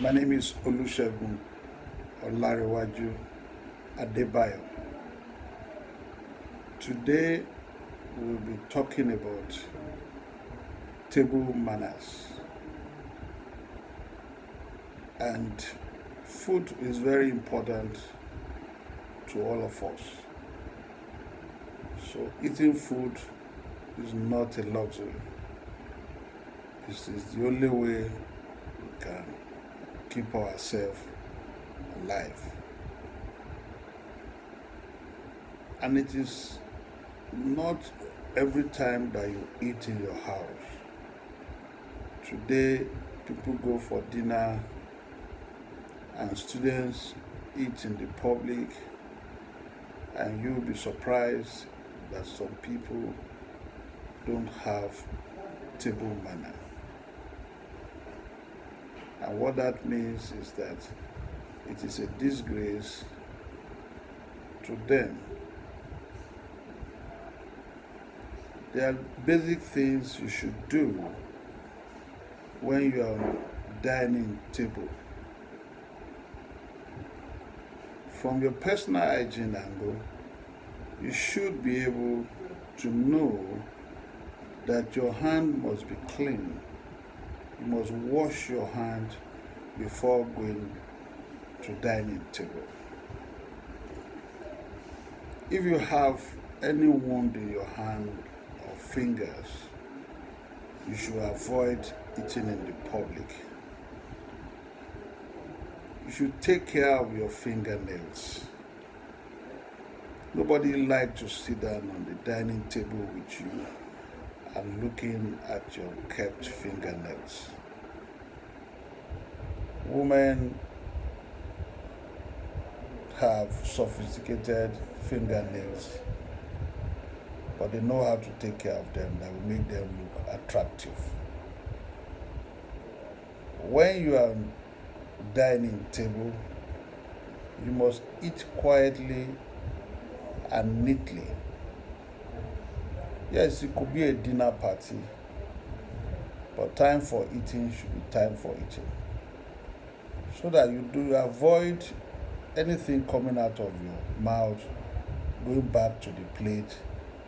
My name is Olusegun, Olarewaju, Adebayo. Today we'll be talking about table manners. And food is very important to all of us. So eating food is not a luxury. This is the only way we can keep ourselves alive. And it is not every time that you eat in your house. Today, people go for dinner and students eat in the public, and you'll be surprised that some people don't have table manner. And what that means is that it is a disgrace to them. There are basic things you should do when you are on dining table. From your personal hygiene angle, you should be able to know that your hand must be clean. You must wash your hand before going to dining table. If you have any wound in your hand or fingers, you should avoid eating in the public. You should take care of your fingernails. Nobody likes to sit down on the dining table with you and looking at your kept fingernails. Women have sophisticated fingernails, but they know how to take care of them that will make them look attractive. When you are on dining table, you must eat quietly and neatly. Yes, it could be a dinner party, but time for eating should be time for eating. So that you avoid anything coming out of your mouth, going back to the plate,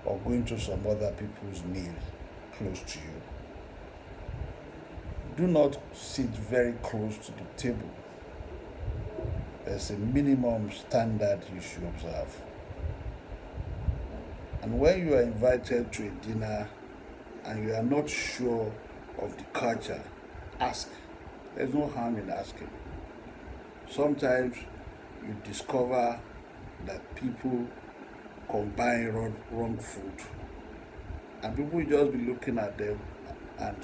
or going to some other people's meal close to you. Do not sit very close to the table. There's a minimum standard you should observe. And when you are invited to a dinner and you are not sure of the culture, ask. There's no harm in asking. Sometimes you discover that people combine wrong food, and people will just be looking at them and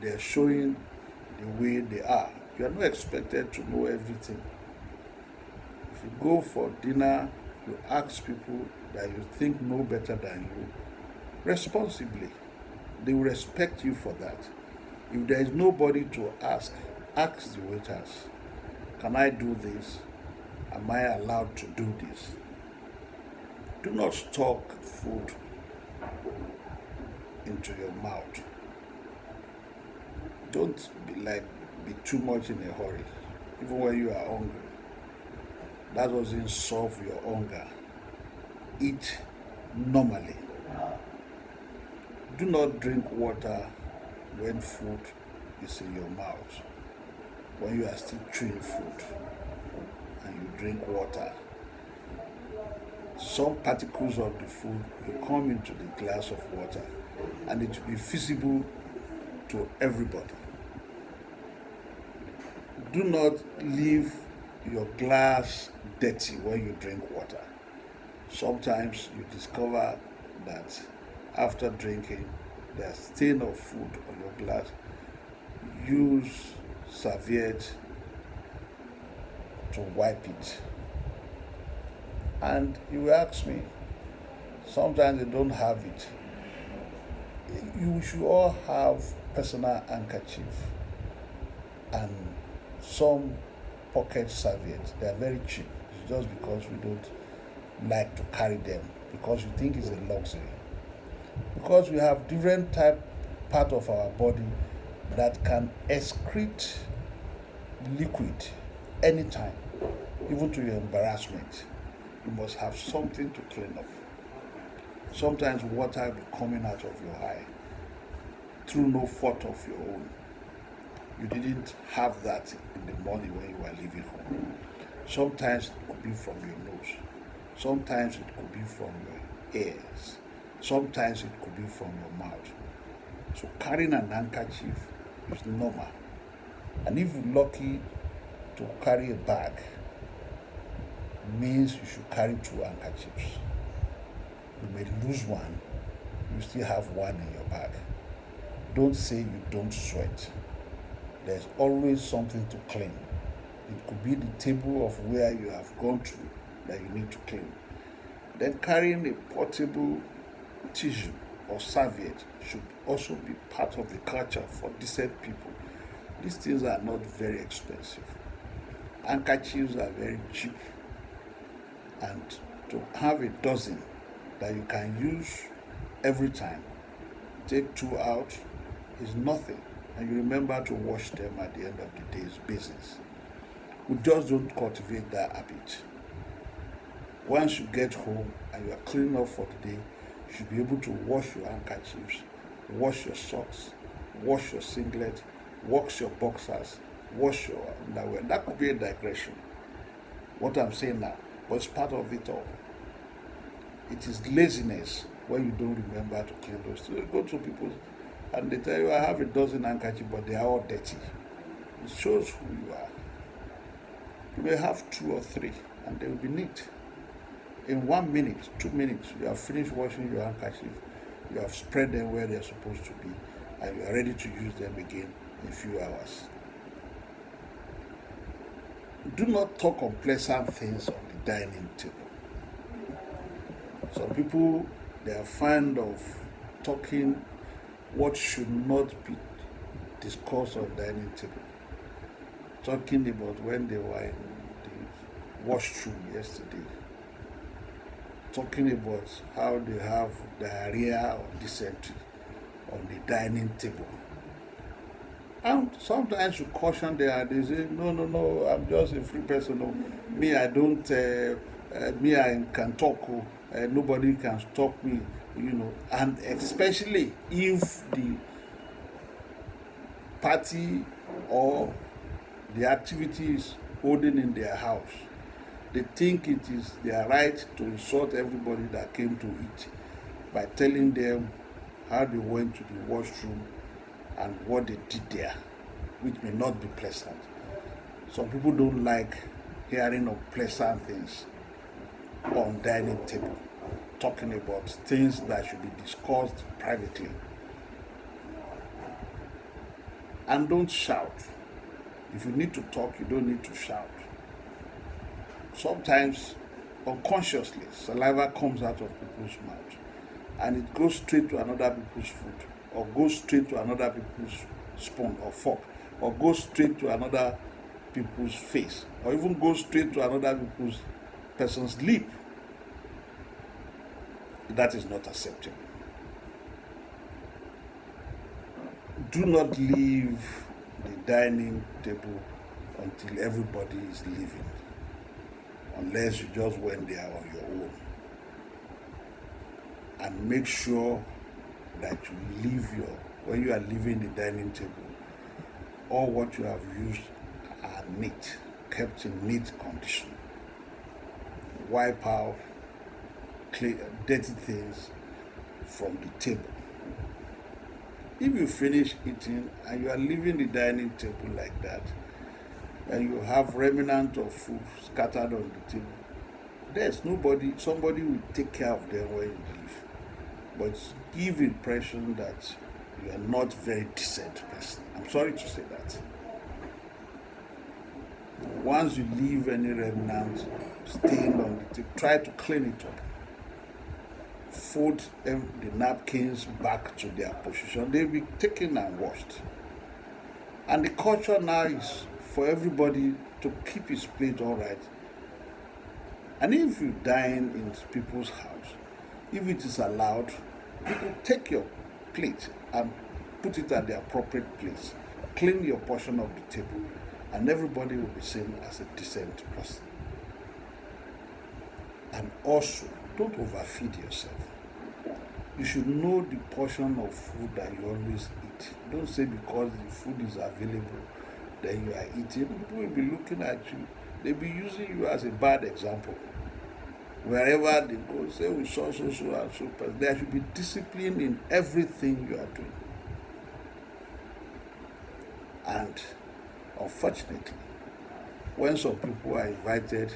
they're showing the way they are. You are not expected to know everything. If you go for dinner, you ask people that you think know better than you responsibly. They will respect you for that. If there is nobody to ask the waiters, can I do this? Am I allowed to do this? Do not stock food into your mouth. Don't be too much in a hurry, even when you are hungry. That doesn't solve your hunger. Eat normally. Do not drink water when food is in your mouth. When you are still chewing food and you drink water, some particles of the food will come into the glass of water and it will be visible to everybody. Do not leave your glass dirty when you drink water. Sometimes you discover that after drinking, there's stain of food on your glass. Use serviette to wipe it. And you ask me, sometimes they don't have it. You should all have personal handkerchief and some pocket serviettes. They are very cheap. It's just because we don't like to carry them, because we think it's a luxury. Because we have different part of our body that can excrete liquid anytime, even to your embarrassment. You must have something to clean up. Sometimes water will be coming out of your eye through no fault of your own. You didn't have that in the morning when you were leaving home. Sometimes it could be from your nose. Sometimes it could be from your ears. Sometimes it could be from your mouth. So carrying an handkerchief is normal. And if you're lucky to carry a bag, means you should carry two handkerchiefs. You may lose one, you still have one in your bag. Don't say you don't sweat. There's always something to clean. It could be the table of where you have gone through that you need to clean. Then carrying a portable tissue or serviette should also be part of the culture for decent people. These things are not very expensive. Handkerchiefs are very cheap. And to have a dozen that you can use every time, take two out is nothing. And you remember to wash them at the end of the day's business. We just don't cultivate that habit. Once you get home and you are clean up for the day, you should be able to wash your handkerchiefs, wash your socks, wash your singlet, wash your boxers, wash your underwear. That could be a digression, what I'm saying now, but it's part of it all. It is laziness when you don't remember to clean those things. You go to people and they tell you, I have a dozen handkerchiefs, but they are all dirty. It shows who you are. You may have two or three, and they will be neat. In 1 minute, 2 minutes, you have finished washing your handkerchief, you have spread them where they're supposed to be, and you are ready to use them again in a few hours. Do not talk unpleasant things on the dining table. Some people, they are fond of talking what should not be discussed on the dining table. Talking about when they were in the washroom yesterday. Talking about how they have diarrhea or dysentery on the dining table. And sometimes you caution them and they say, no, I'm just a free person. No. Me, I don't, me, I can talk. Nobody can stop me, And especially if the party or the activity is holding in their house, they think it is their right to insult everybody that came to eat by telling them how they went to the washroom and what they did there, which may not be pleasant. Some people don't like hearing unpleasant things on dining table, talking about things that should be discussed privately. And don't shout. If you need to talk, you don't need to shout. Sometimes, unconsciously, saliva comes out of people's mouth and it goes straight to another people's food, or goes straight to another people's spoon or fork, or goes straight to another people's face, or even goes straight to another person's lip. That is not acceptable. Do not leave the dining table until everybody is leaving, unless you just went there on your own. And make sure that you when you are leaving the dining table, all what you have used are neat, kept in neat condition. Wipe out dirty things from the table. If you finish eating and you are leaving the dining table like that, and you have remnant of food scattered on the table, there's somebody will take care of them when you leave. But give impression that you are not very decent person. I'm sorry to say that. Once you leave any remnant stain on the table, try to clean it up. Fold the napkins back to their position. They'll be taken and washed. And the culture now is for everybody to keep his plate all right. And if you dine in people's house, if it is allowed, you can take your plate and put it at the appropriate place. Clean your portion of the table. and everybody will be seen as a decent person. And also, don't overfeed yourself. You should know the portion of food that you always eat. Don't say because the food is available, then you are eating. People will be looking at you. They'll be using you as a bad example. Wherever they go, say we saw so and so person. There should be discipline in everything you are doing. And unfortunately, when some people are invited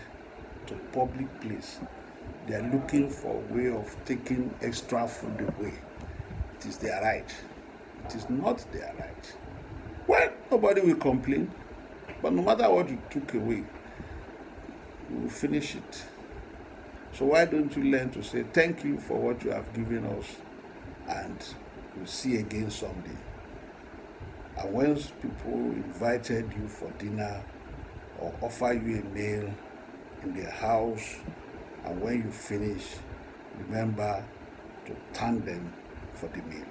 to public place, they are looking for a way of taking extra food away. It is their right. It is not their right. Well, nobody will complain. But no matter what you took away, you will finish it. So why don't you learn to say thank you for what you have given us, and we'll see again someday. And when people invited you for dinner or offer you a meal in their house, and when you finish, remember to thank them for the meal.